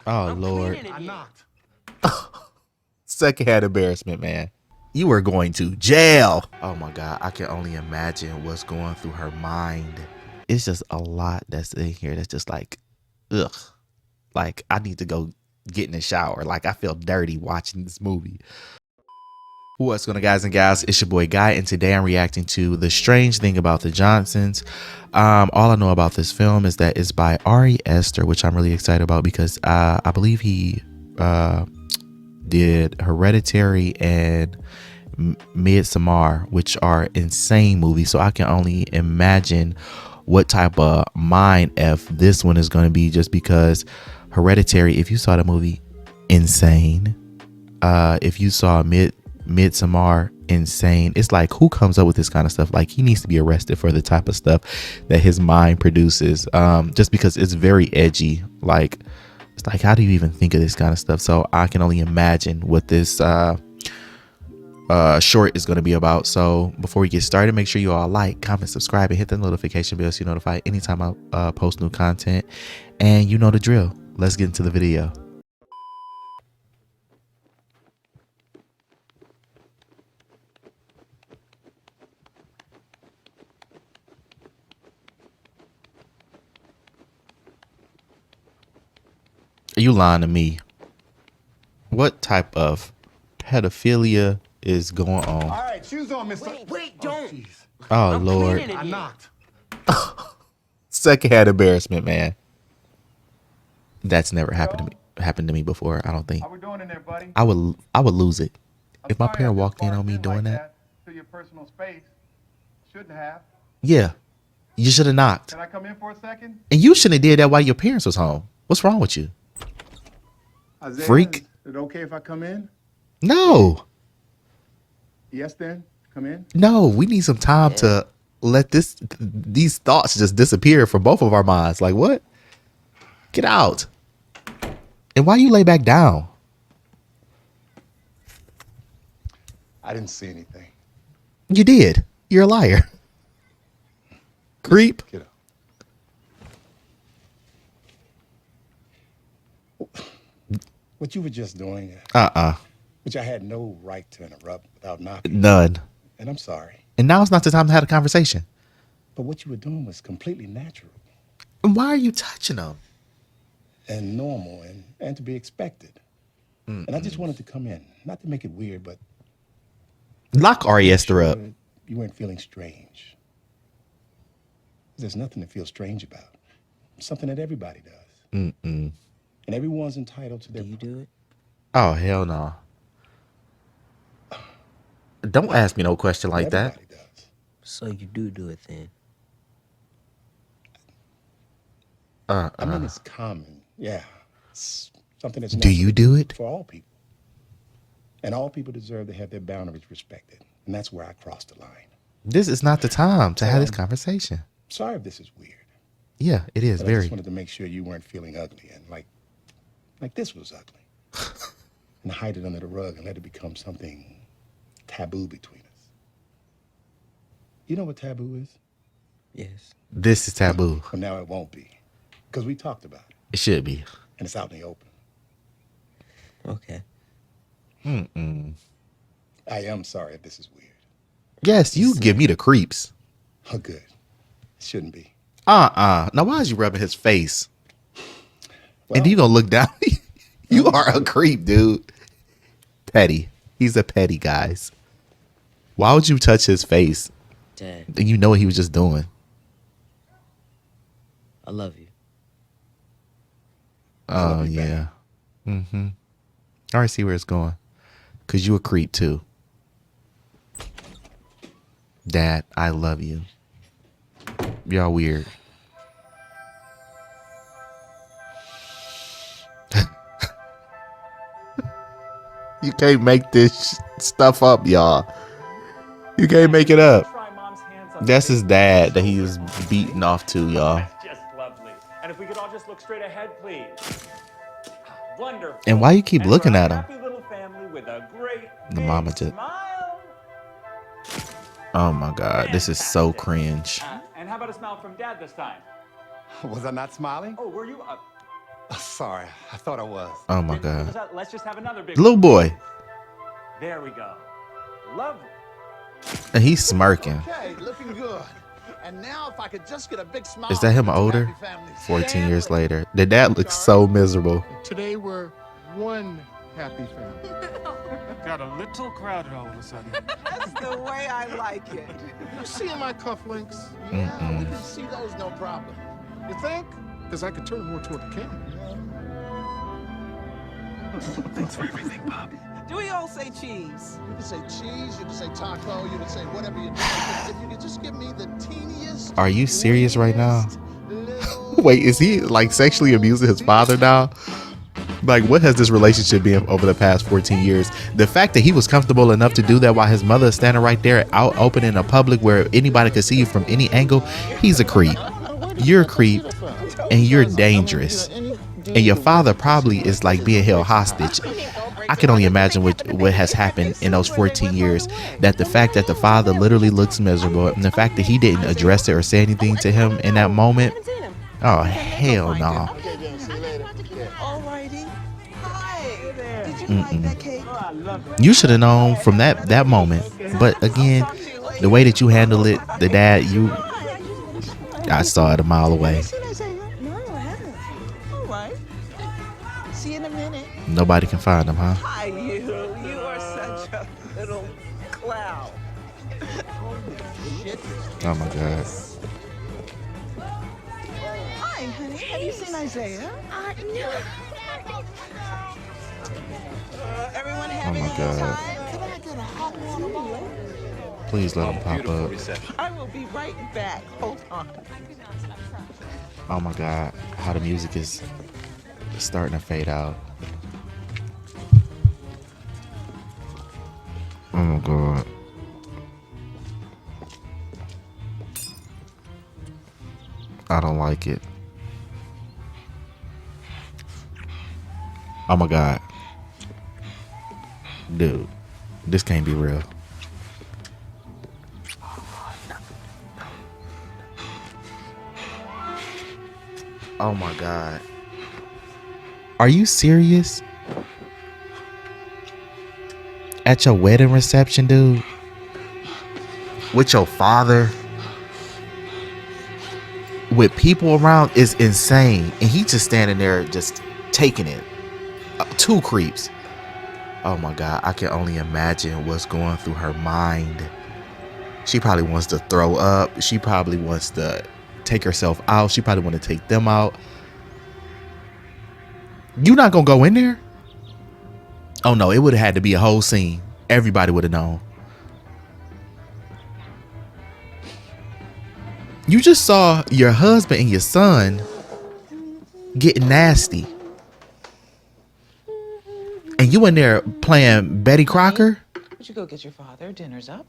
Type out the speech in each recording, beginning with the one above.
Oh, Lord. I knocked. Secondhand embarrassment, man. You are going to jail. Oh my God. I can only imagine what's going through her mind. It's just a lot that's in here that's just like, ugh. Like, I need to go get in the shower. Like, I feel dirty watching this movie. What's going on, guys and gals? It's your boy Guy, and today I'm reacting to The Strange Thing About the Johnsons. All I know about this film is that it's by Aster, which I'm really excited about because I believe he did Hereditary and Midsommar, which are insane movies. So I can only imagine what type of mind F this one is going to be, just because Hereditary, if you saw the movie, insane. If you saw Midsommar, insane. It's like, who comes up with this kind of stuff? Like, he needs to be arrested for the type of stuff that his mind produces, just because it's very edgy. Like, it's like, how do you even think of this kind of stuff? So I can only imagine what this short is going to be about. So before we get started, make sure you all like, comment, subscribe, and hit the notification bell so you're notified anytime I post new content. And you know the drill. Let's get into the video. Are you lying to me? What type of pedophilia is going on? All right, shoes on, mister. Wait, don't. Jeez. Oh, Lord. I knocked. Secondhand embarrassment, man. That's never happened to me before, I don't think. How we doing in there, buddy? I would lose it. I'm If my sorry I parent just walked in barged on me doing like that. to your personal space. Shouldn't have. Yeah. You should have knocked. Can I come in for a second? And you shouldn't have did that while your parents was home. What's wrong with you? Isaiah, Freak. Is it okay if I come in? No. Yes, then. Come in. No, we need some time to let these thoughts just disappear from both of our minds. Like, what? Get out. And why you lay back down? I didn't see anything. You did. You're a liar. Creep. Get up. What you were just doing, which I had no right to interrupt without knocking. None. And I'm sorry. And now it's not the time to have a conversation. But what you were doing was completely natural And why are you touching them? and normal and to be expected. And I just wanted to come in, not to make it weird, but Lock Ari Esther up. you weren't feeling strange. There's nothing to feel strange about. Something that everybody does. And everyone's entitled to their... Do you do it? Oh, hell no. Don't ask me no question like that. Everybody does. So you do it then? I mean, it's common. Yeah. It's something that's Do you natural do it? for all people. And all people deserve to have their boundaries respected. And that's where I crossed the line. This is not the time to have this conversation. Sorry if this is weird. Yeah, it is But I very. just wanted to make sure you weren't feeling ugly and like this was ugly. And hide it under the rug and let it become something taboo between us. You know what taboo is? Yes. This is taboo. Well, now it won't be. Because we talked about it. It should be. And it's out in the open. Okay. I am sorry if this is weird. Yes, you give me the creeps. Oh, good. It shouldn't be. Now why is you rubbing his face? Well, And then you gonna look down? You are a creep, dude. Petty. He's a petty, guys. Why would you touch his face? Dad, And you know what he was just doing. I love you. Oh love you yeah. I already see where it's going. Cause you a creep too. Dad, I love you. Y'all weird. You can't make this stuff up, y'all. You can't make it up. That's his dad that he was beating off to, y'all. That's just lovely. And if we could all just look straight ahead, please. Wonderful. And why you keep And looking we're a at him? happy little family with a great The big mama just. smile. Oh my God, this is so Fantastic. cringe. And how about a smile from Dad this time? was I not smiling? Oh, were you? Oh, sorry, I thought I was. Oh my God. Let's just have another big Little one. boy. There we go. Lovely. And he's smirking. Okay, looking good. And now if I could just get a big smile. Is that him from the two older? happy families. 14 years later. The dad looks so miserable. Today we're one happy family. Got a little crowded all of a sudden. That's the way I like it. You seeing my cufflinks? Yeah, we can see those no problem. You think? Because I could turn more toward the camera. Thanks for everything, Bob. Do we all say cheese? You can say cheese, you can say taco, you can say whatever you do. If you could just give me the teeniest. Are you serious right now? little- Wait, is he like sexually abusing his father now? Like, what has this relationship been over the past 14 years? The fact that he was comfortable enough to do that while his mother is standing right there out open in a public where anybody could see you from any angle, he's a creep. You're a creep and you're dangerous. And your father probably is like being held hostage. I can only imagine what has happened in those 14 years. That the fact that the father literally looks miserable, and the fact that he didn't address it or say anything to him in that moment. Oh, hell no. Alrighty. Hi. Did you like that cake? You should have known from that moment. But again, the way that you handle it, the dad, I saw it a mile away. No, I haven't. All right. See you in a minute. Nobody can find him, huh? Hi, you. You are such a little clown. Oh my God. Hi, honey. Have you seen Isaiah? No. Everyone Oh having my a good God. time? Can I get a hot water bottle? Please let him pop up. I will be right back. Hold on. Oh my God. How the music is starting to fade out. Oh my God. I don't like it. Oh my God. Dude, this can't be real. Oh my God. Are you serious? At your wedding reception, dude? With your father? With people around is insane. And he just standing there just taking it. Two creeps. Oh my God. I can only imagine what's going through her mind. She probably wants to throw up. She probably wants to take herself out. She probably want to take them out. You not gonna go in there? Oh no, it would have had to be a whole scene. Everybody would have known. You just saw your husband and your son getting nasty. And you in there playing Betty Crocker? Would you go get your father? Dinner's up.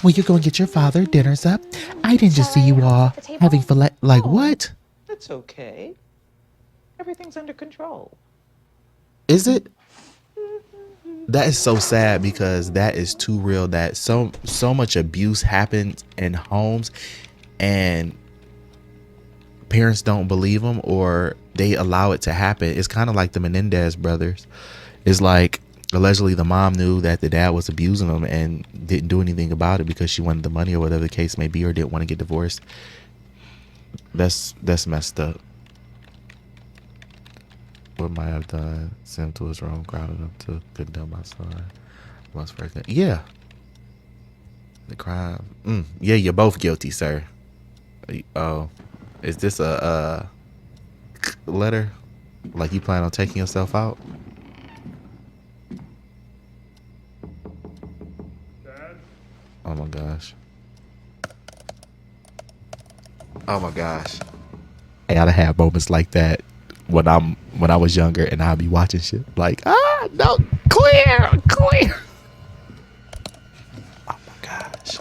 Well, you're going to get your father. Dinner's up. I didn't just see you all having filet. Like what? That's okay. Everything's under control. Is it? That is so sad because that is too real. That so much abuse happens in homes and parents don't believe them or they allow it to happen. It's kind of like the Menendez brothers. It's like allegedly the mom knew that the dad was abusing them and didn't do anything about it because she wanted the money or whatever the case may be, or didn't want to get divorced. That's messed up. What might have done? Sent him to his room, grounded him to condemn my son. Once pregnant. Yeah. The crime. Yeah, you're both guilty, sir. Oh. Is this a letter? Like you plan on taking yourself out? Dad? Oh my gosh. Oh my gosh. Hey, I'd have moments like that when I was younger and I'd be watching shit like, no, clear. Oh my gosh.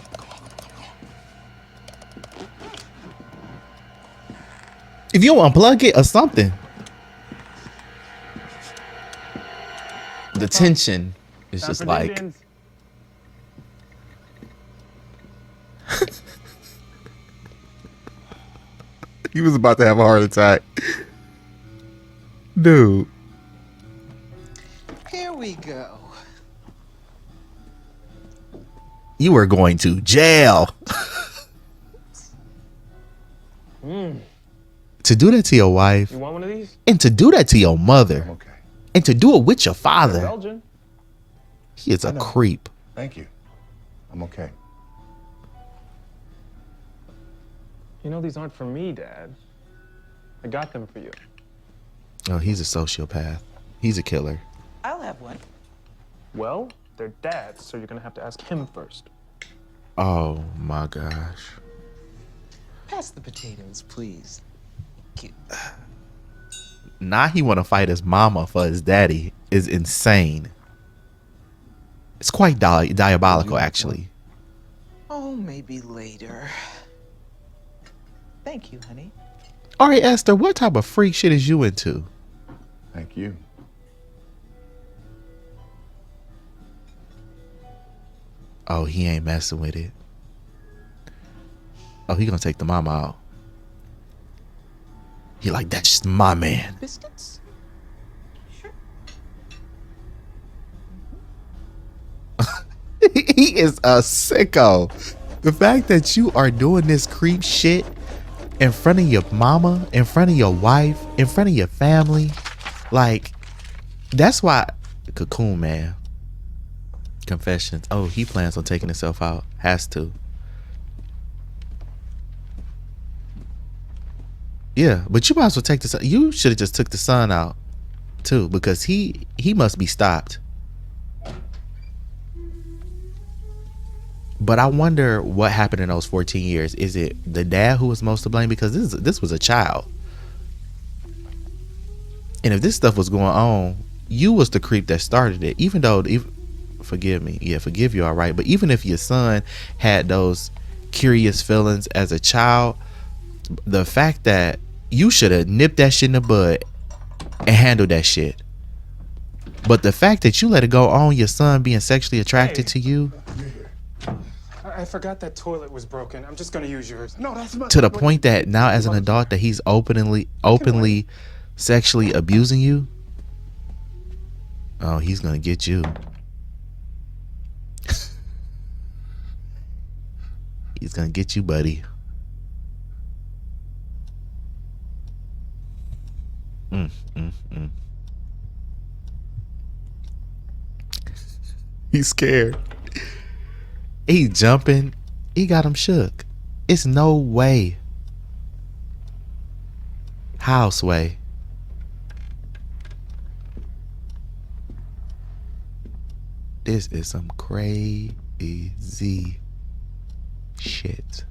If you unplug it or something. The tension is just like he was about to have a heart attack. Dude. Here we go. You are going to jail. To do that to your wife, You want one of these? and to do that to your mother, I'm okay. and to do it with your father, Belgian. he is I a know. creep. Thank you. I'm okay. You know these aren't for me, Dad. I got them for you. Oh, he's a sociopath. He's a killer. I'll have one. Well, they're Dad's, so you're gonna have to ask him first. Oh my gosh. Pass the potatoes, please. Cute. Now he want to fight his mama for his daddy is insane. It's quite diabolical, actually. Oh, maybe later. Thank you, honey. All right, Esther, what type of freak shit is you into? Thank you. Oh, he ain't messing with it. Oh, he gonna take the mama out. He like, that's just my man. Biscuits? Sure. He is a sicko. The fact that you are doing this creep shit in front of your mama, in front of your wife, in front of your family, like, that's why Cocoon, man. Confessions. Oh, he plans on taking himself out. Has to. Yeah, but you might as well take the son. You should have just took the son out too, because he must be stopped. But I wonder what happened in those 14 years. Is it the dad who was most to blame? Because this was a child. And if this stuff was going on, you was the creep that started it. Even though, forgive me. Yeah, forgive you, all right. But even if your son had those curious feelings as a child, the fact that you should have nipped that shit in the bud and handled that shit. But the fact that you let it go on, your son being sexually attracted to you, I forgot that toilet was broken. I'm just gonna use yours. No, that's my. to the point that now as an adult that he's openly sexually abusing you. Oh, he's gonna get you. He's gonna get you, buddy. He's scared. He jumping. He got him shook. It's no way. Houseway. This is some crazy shit.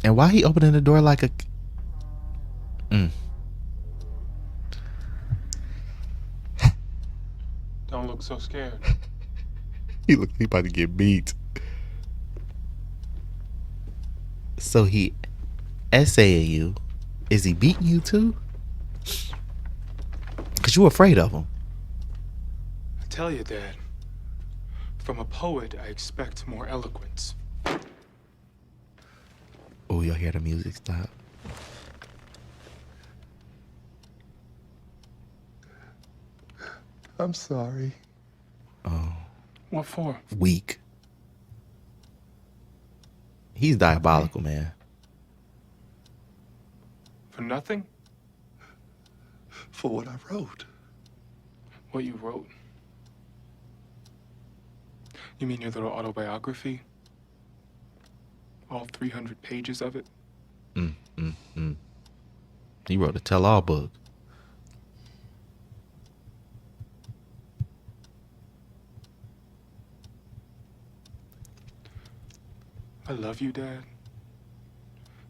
And why he opening the door like a... Don't look so scared. He about to get beat. So he essaying you. Is he beating you too? Cause you afraid of him. I tell you, Dad. From a poet, I expect more eloquence. Oh, you'll hear the music stop. I'm sorry. What for? Weak. He's diabolical, man. For nothing? For what I wrote. What you wrote? You mean your little autobiography? All 300 pages of it? He wrote a tell-all book. I love you, Dad.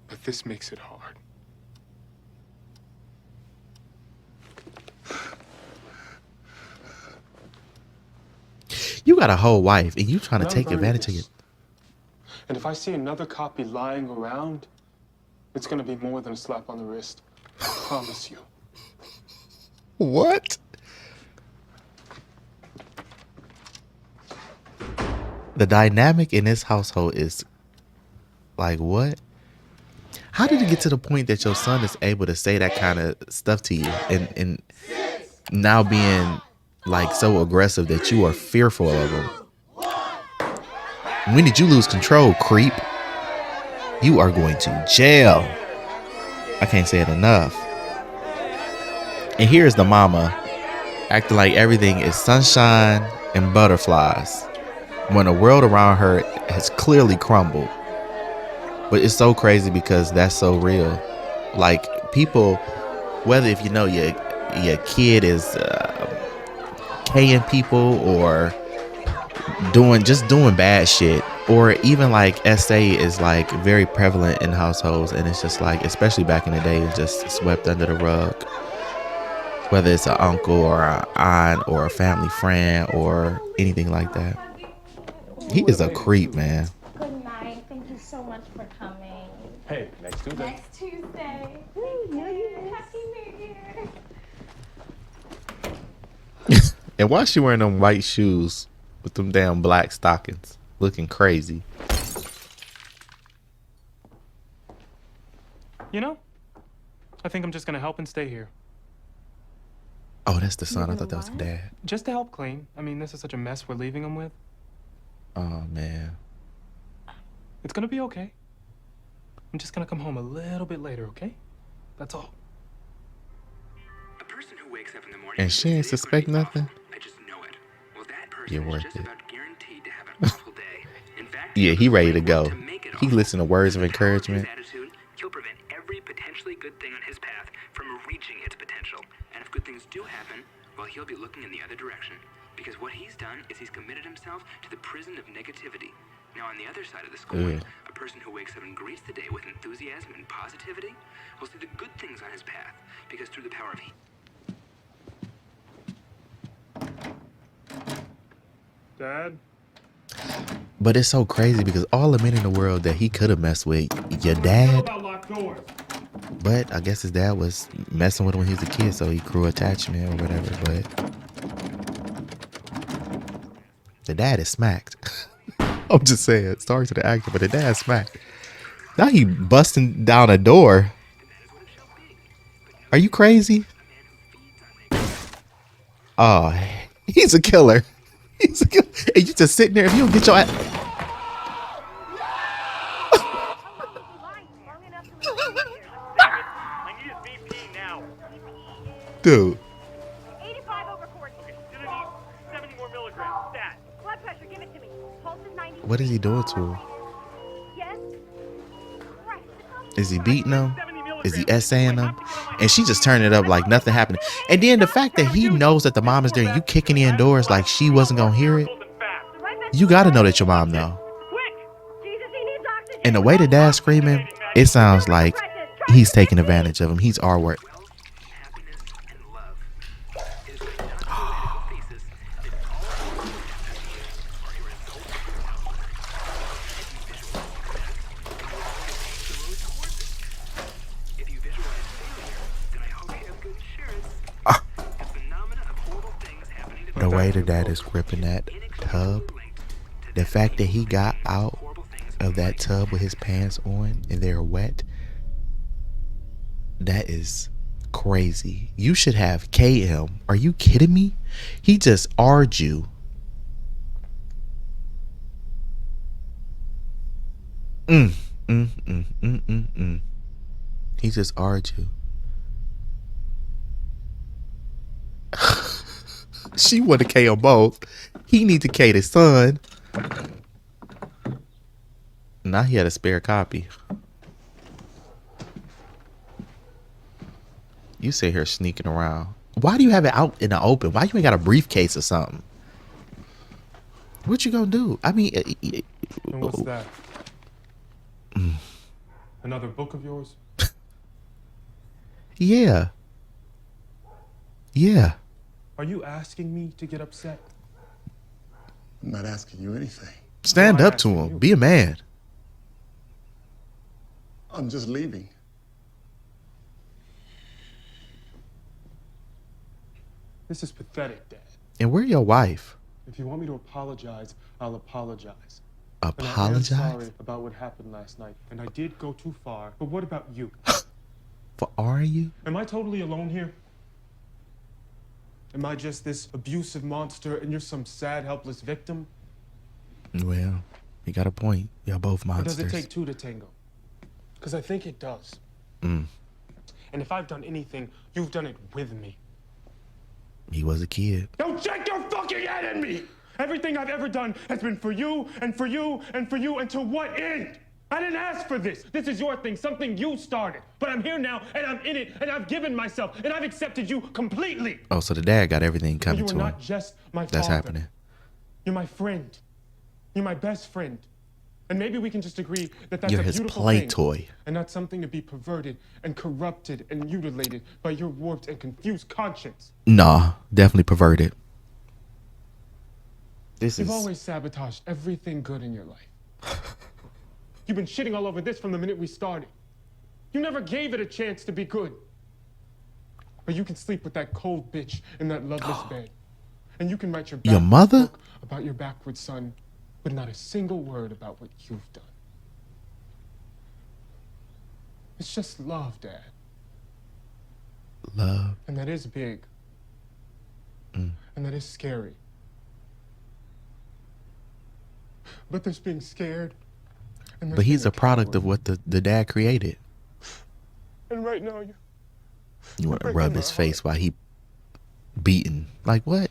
But this makes it hard. You got a whole wife and you trying to Now take burn advantage of this. it. And if I see another copy lying around, it's gonna be more than a slap on the wrist. I promise you. What? The dynamic in this household is like, what? How did it get to the point that your son is able to say that kind of stuff to you and now being like so aggressive that you are fearful of him? When did you lose control, creep? You are going to jail. I can't say it enough. And here's the mama acting like everything is sunshine and butterflies when the world around her has clearly crumbled. But it's so crazy because that's so real. Like, people, whether if you know your kid is K-ing people or doing bad shit, or even like SA is like very prevalent in households, and it's just like, especially back in the day, it's just swept under the rug. Whether it's an uncle or an aunt or a family friend or anything like that. He is a creep, man. Good night. Thank you so much for coming. Hey, next Tuesday. Next Tuesday. Happy New Year. And why is she wearing them white shoes with them damn black stockings? Looking crazy. You know, I think I'm just gonna help and stay here. Oh, that's the son. I thought that was the dad. Just to help clean. I mean, this is such a mess we're leaving him with. Oh, man. It's gonna be okay. I'm just gonna come home a little bit later, okay? That's all. A person who wakes up in the morning And she ain't suspect nothing? I just know it. Well, that person You're is worth just it. about guaranteed to have an awful day. In fact, Yeah, he ready to go. to make it He awful. listen to words of With the power his encouragement. attitude, he'll prevent every potentially good thing on his path from reaching its potential. And if good things do happen, well, he'll be looking in the other direction. Because what he's done is he's committed himself to the prison of negativity. Now, on the other side of the square, a person who wakes up and greets the day with enthusiasm and positivity will see the good things on his path. Because through the power of Dad? But it's so crazy because all the men in the world that he could have messed with, your dad. But I guess his dad was messing with him when he was a kid, so he grew attachment or whatever. But the dad is smacked. I'm just saying, sorry to the actor, but the dad smacked. Now he busting down a door. Are you crazy? Oh, he's a killer. He's a killer. And you just sitting there, if you don't get your ass. I need his VP now. Dude. 85 over 40. Okay, gonna need 70 more milligrams. Stat. Blood pressure, give it to me. Pulse is 90. What is he doing to him? Yes. Right. Is he beating him? Is he essaying him? And she just turned it up like nothing happened. And then the fact that he knows that the mom is there and you kicking in doors like she wasn't going to hear it. You got to know that your mom know. And the way the dad's screaming, it sounds like he's taking advantage of him. He's our work. The way the dad is gripping that tub, the fact that he got out of that tub with his pants on and they're wet, that is crazy. You should have KM. Are you kidding me? He just R'd you. He just R'd you. She want to K on both. He need to K his son. Now he had a spare copy. You sit here sneaking around. Why do you have it out in the open? Why you ain't got a briefcase or something? What you gonna do? I mean, And what's that? Another book of yours? Yeah. Yeah. Are you asking me to get upset? I'm not asking you anything. Stand No, I'm up to asking him. you. Be a man. I'm just leaving. This is pathetic, Dad. And where your wife? If you want me to apologize, I'll apologize. And I am Apologize? sorry about what happened last night. And I did go too far. But what about you? Are you? Am I totally alone here? Am I just this abusive monster and you're some sad, helpless victim? Well, you got a point. Y'all both Or monsters. does it take two to tango? Because I think it does. Mm. And if I've done anything, you've done it with me. He was a kid. Don't shake your fucking head at me! Everything I've ever done has been for you, and for you, and for you, and to what end? I didn't ask for this. This is your thing, something you started. But I'm here now, and I'm in it, and I've given myself, and I've accepted you completely. Oh, so the dad got everything coming to You are him. not just my That's father. happening. You're my friend. You're my best friend. And maybe we can just agree that that's You're a his beautiful play thing, toy. and not something to be perverted and corrupted and mutilated by your warped and confused conscience. Nah, definitely perverted. This You've is always sabotaged everything good in your life. You've been shitting all over this from the minute we started. You never gave it a chance to be good. But you can sleep with that cold bitch in that loveless bed. And you can write your Your backwards mother? book about your backward son, but not a single word about what you've done. It's just love, Dad. love. And that is big. And that is scary. But there's being scared. And But there's he's being a product coward. of what the dad created. And right now, You want to breaking rub my his face while he beating. Like what?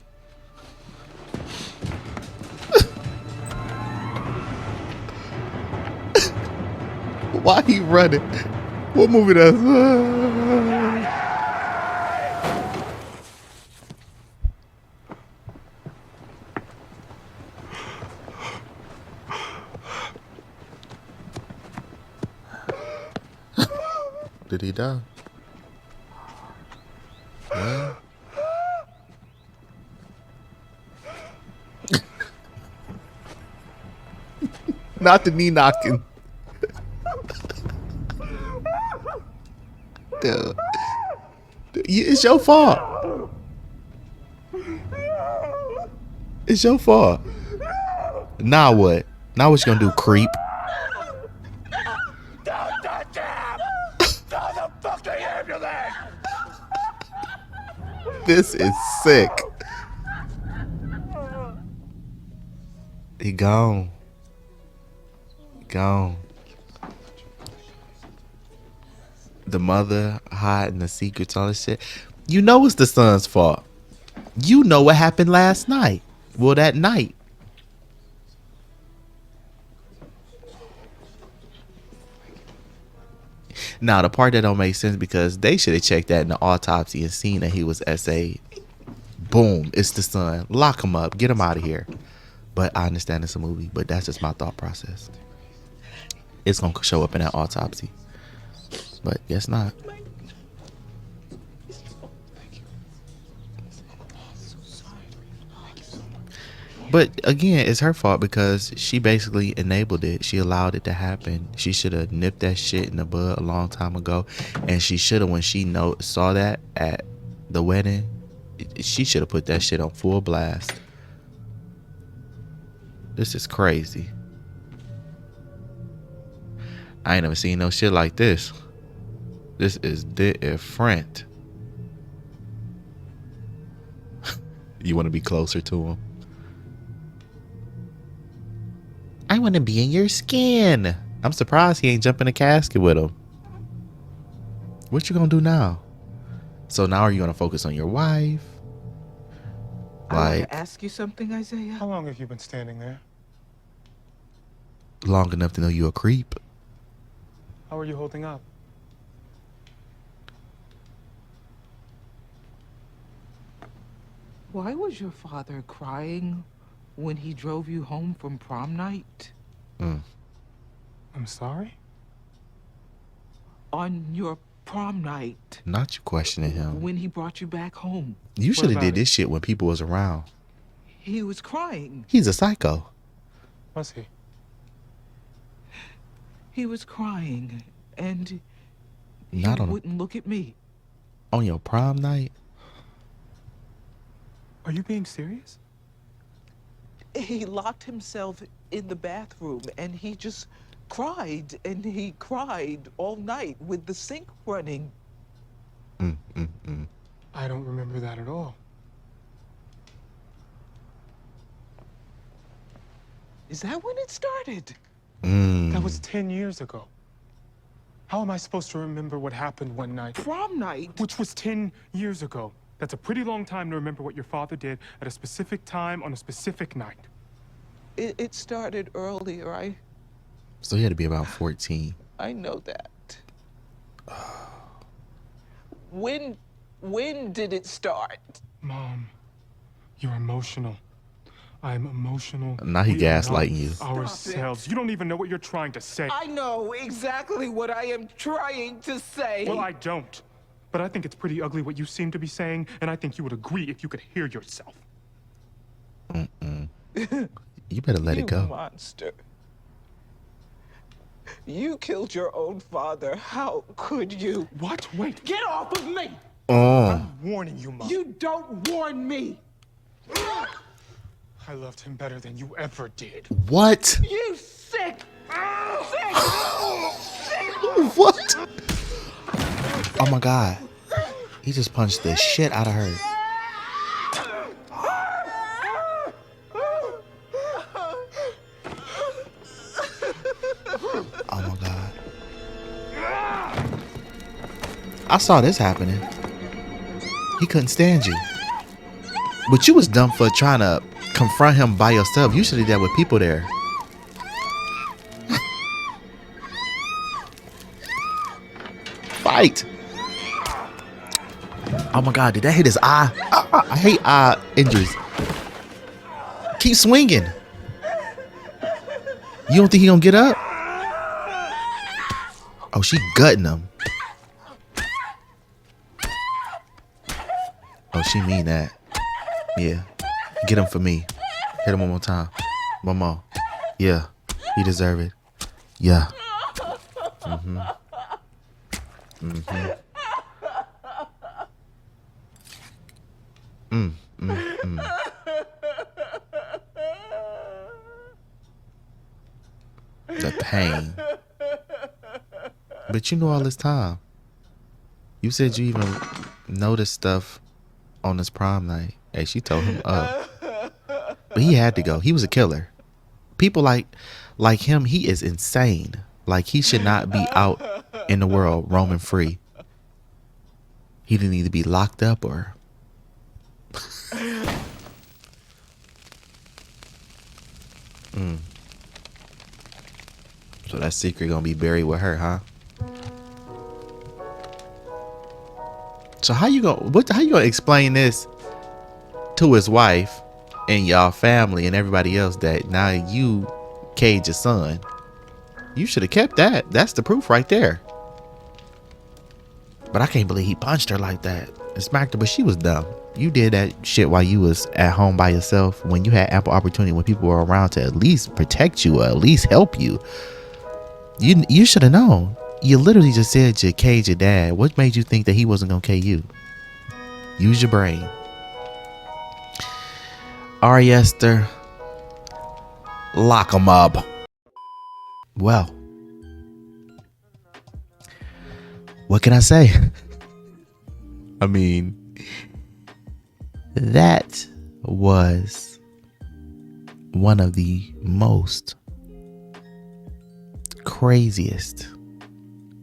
Why he running? What movie does? Did he die? Well. Not the knee knocking. Dude. It's your fault. It's your fault. Now what? Now what you gonna do, creep? Don't touch him! Call the fucking ambulance! This is sick. He gone. Gone. The mother hiding the secrets, all this shit. You know it's the son's fault. You know what happened last night. Well, that night. Now, the part that don't make sense because they should have checked that in the autopsy and seen that he was SA. Boom, it's the son. Lock him up. Get him out of here. But I understand it's a movie, but that's just my thought process. It's going to show up in that autopsy. But guess not. But again, it's her fault because she basically enabled it. She allowed it to happen. She should have nipped that shit in the bud a long time ago. And she should have, when she saw that at the wedding, she should have put that shit on full blast. This is crazy. I ain't never seen no shit like this. This is different. You want to be closer to him? I want to be in your skin. I'm surprised he ain't jumping a casket with him. What you gonna do now? So now are you gonna focus on your wife? I want Like to ask you something, Isaiah. How long have you been standing there? long enough to know you a creep? How are you holding up? Why was your father crying when he drove you home from prom night? I'm sorry? On your prom night, Not you questioning him. when he brought you back home. You should have about did it? this shit when people was around. He was crying. He's a psycho. Was he? He was crying, and he Not on wouldn't look at me. on your prom night. Are you being serious? he locked himself in the bathroom and he just cried, and he cried all night with the sink running. I don't remember that at all. Is that when it started? That was 10 years ago. How am I supposed to remember what happened one night? Prom night? Which was 10 years ago. That's a pretty long time to remember what your father did at a specific time on a specific night. It started earlier. So he had to be about 14. I know that. When did it start? Mom, you're emotional. I'm emotional. Now he We are gaslighting you. not ourselves. You don't even know what you're trying to say. I know exactly what I am trying to say. Well, I don't. But I think it's pretty ugly what you seem to be saying, and I think you would agree if you could hear yourself. You better let it go. You monster. You killed your own father. How could you? What? Wait. Get off of me! I'm warning you, Mom. You don't warn me! I loved him better than you ever did. What? You sick! Sick! What? Oh my God. He just punched the shit out of her. Oh my God. I saw this happening. He couldn't stand you. But you was dumb for trying to confront him by yourself. You should have did that with people there. Fight. Oh my God, did that hit his eye? I hate eye injuries. Keep swinging. You don't think he gonna get up? Oh, she gutting him. Oh, she mean that. Yeah. Get him for me. Hit him one more time. One more. Yeah. He deserve it. Yeah. The pain. But you know all this time. You said you even noticed stuff on this prom night. Hey, she told him up. But he had to go. He was a killer. People like him, he is insane. Like, he should not be out in the world roaming free. He didn't need to be locked up or... So that secret gonna be buried with her, huh? So how you gonna explain this to his wife and y'all family and everybody else that now you caged your son? You should have kept that. That's the proof right there. But I can't believe he punched her like that and smacked her. But she was dumb. You did that shit while you was at home by yourself when you had ample opportunity, when people were around to at least protect you or at least help you. You should have known. You literally just said you caged your dad. What made you think that he wasn't gonna cage you? Use your brain. Ari Aster, lock him up. Well, what can I say? I mean, that was one of the most craziest,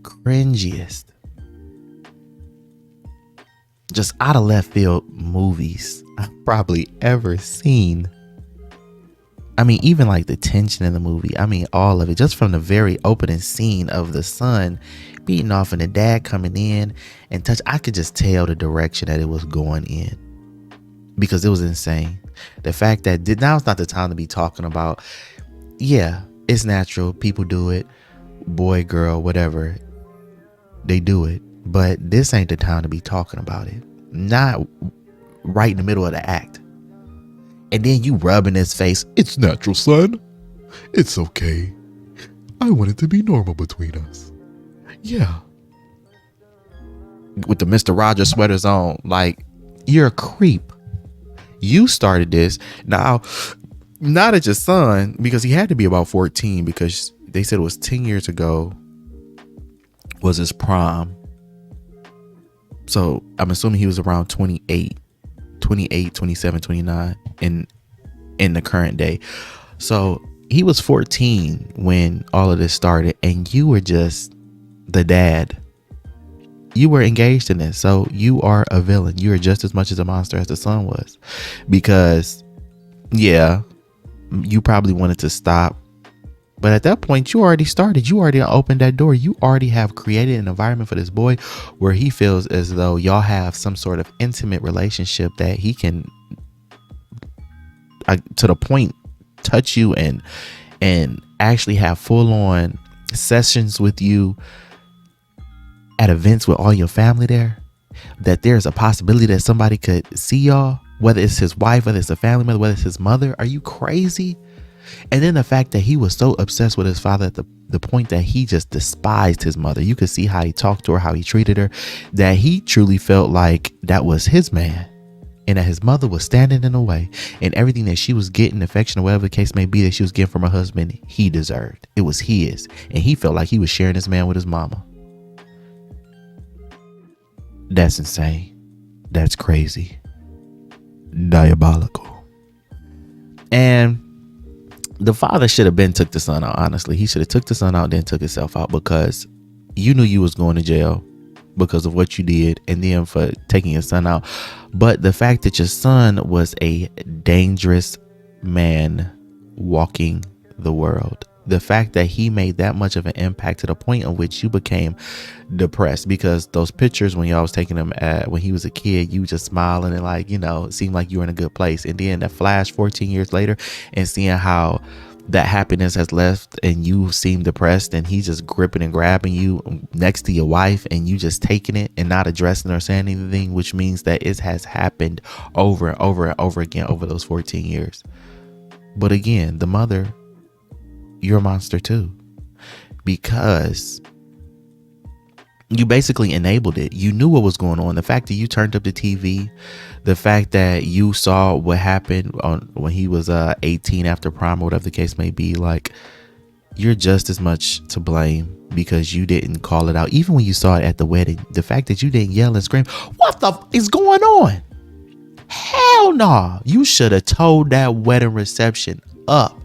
cringiest, just out of left field movies I've probably ever seen. I mean, even like the tension in the movie. I mean, all of it. Just from the very opening scene of the son beating off and the dad coming in and touch. I could just tell the direction that it was going in. Because it was insane. The fact that now's not the time to be talking about, yeah, it's natural. People do it. Boy, girl, whatever. They do it. But this ain't the time to be talking about it. Not right in the middle of the act. And then you rubbing his face. It's natural, son. It's okay. I want it to be normal between us. Yeah. With the Mr. Rogers sweaters on. Like, you're a creep. You started this. Now, not at your son, because he had to be about 14, because they said it was 10 years ago was his prom. So I'm assuming he was around 28, 27, 29 in the current day. So he was 14 when all of this started, and you were just the dad. You were engaged in this. So you are a villain. You are just as much as a monster as the son was, because yeah, you probably wanted to stop, but at that point you already started. You already opened that door. You already have created an environment for this boy where he feels as though y'all have some sort of intimate relationship, that he can to the point touch you and actually have full-on sessions with you at events with all your family there, that there's a possibility that somebody could see y'all, whether it's his wife, whether it's a family member, whether it's his mother. Are you crazy? And then the fact that he was so obsessed with his father at the point that he just despised his mother. You could see how he talked to her, how he treated her, that he truly felt like that was his man, and that his mother was standing in the way, and everything that she was getting, affection or whatever the case may be, that she was getting from her husband, he deserved. It was his, and he felt like he was sharing this man with his mama. That's insane. That's crazy. Diabolical. And the father should have been took the son out. Honestly, he should have took the son out, then took himself out, because you knew you was going to jail because of what you did, and then for taking your son out. But the fact that your son was a dangerous man walking the world, the fact that he made that much of an impact to the point in which you became depressed, because those pictures when y'all was taking him when he was a kid, you just smiling and like, you know, it seemed like you were in a good place. And then that flash 14 years later and seeing how that happiness has left and you seem depressed, and he's just gripping and grabbing you next to your wife, and you just taking it and not addressing or saying anything, which means that it has happened over and over and over again over those 14 years. But again, the mother, you're a monster too, because you basically enabled it. You knew what was going on. The fact that you turned up the TV, the fact that you saw what happened when he was 18 after prom or whatever the case may be, like, you're just as much to blame because you didn't call it out. Even when you saw it at the wedding, the fact that you didn't yell and scream, "What the is going on?" Hell no. You should have told that wedding reception up.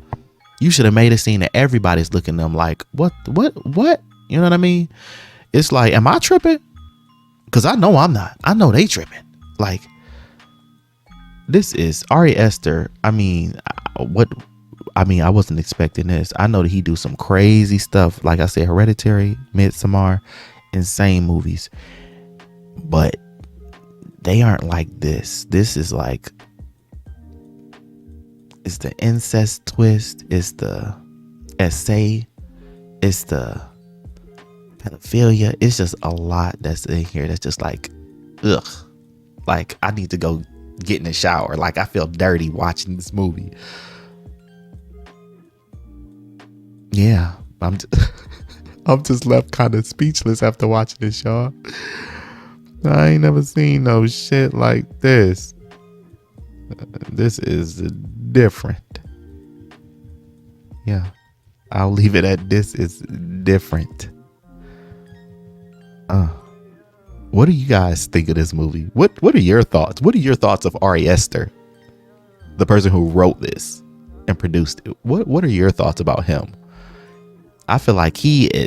You should have made a scene that everybody's looking at them like, what? You know what I mean? It's like, am I tripping? Because I know I'm not. I know they tripping. Like, this is Ari Aster. I mean, I wasn't expecting this. I know that he do some crazy stuff. Like I said, Hereditary, Midsommar, insane movies. But they aren't like this. This is like, it's the incest twist. It's the essay. It's the pedophilia. It's just a lot that's in here that's just like, ugh. Like, I need to go get in the shower. Like, I feel dirty watching this movie. Yeah, I'm just left kind of speechless after watching this, y'all. I ain't never seen no shit like this. This is different. Yeah, I'll leave it at this is different. What do you guys think of this movie? What are your thoughts? What are your thoughts of Ari Aster, the person who wrote this and produced it? What are your thoughts about him? I feel like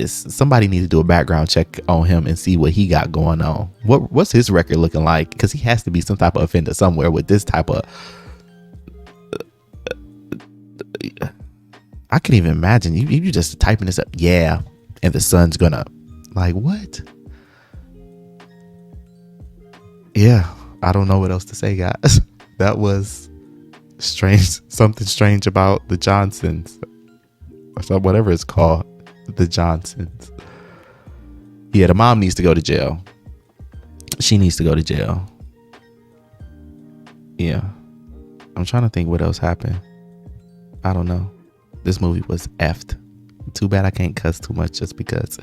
somebody needs to do a background check on him and see what he got going on. What's his record looking like? Because he has to be some type of offender somewhere with this type of. I can't even imagine you just typing this up. Yeah, and the son's gonna, like, what? Yeah, I don't know what else to say, guys. That was strange. Something strange about the Johnsons, or whatever it's called, the Johnsons. Yeah, the mom needs to go to jail. She needs to go to jail. Yeah, I'm trying to think what else happened. I don't know. This movie was effed. Too bad I can't cuss too much, just because,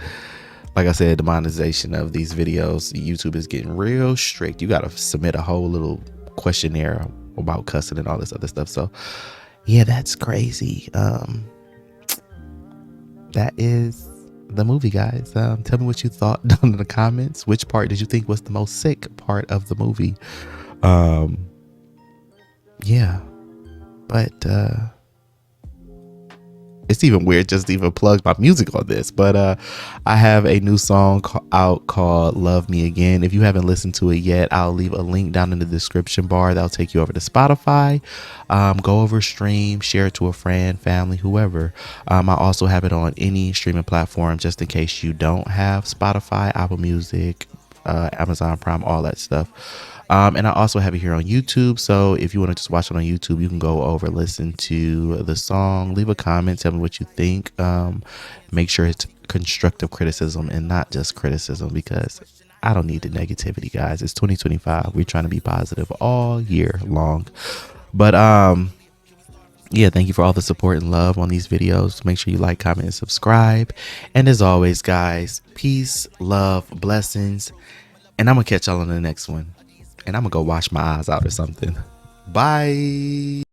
like I said, the monetization of these videos, YouTube is getting real strict. You got to submit a whole little questionnaire about cussing and all this other stuff. So Yeah, that's crazy. That is the movie, guys. Tell me what you thought down in the comments. Which part did you think was the most sick part of the movie? Yeah, but it's even weird just to even plug my music on this, but I have a new song out called Love Me Again. If you haven't listened to it yet, I'll leave a link down in the description bar that'll take you over to Spotify. Go over, stream, share it to a friend, family, whoever. I also have it on any streaming platform just in case you don't have Spotify, Apple Music, Amazon Prime, all that stuff. And I also have it here on YouTube. So if you want to just watch it on YouTube, you can go over, listen to the song, leave a comment, tell me what you think. Make sure it's constructive criticism and not just criticism, because I don't need the negativity, guys. It's 2025. We're trying to be positive all year long. But yeah, thank you for all the support and love on these videos. Make sure you like, comment, and subscribe. And as always, guys, peace, love, blessings. And I'm going to catch y'all on the next one. And I'm going to go wash my eyes out or something. Bye.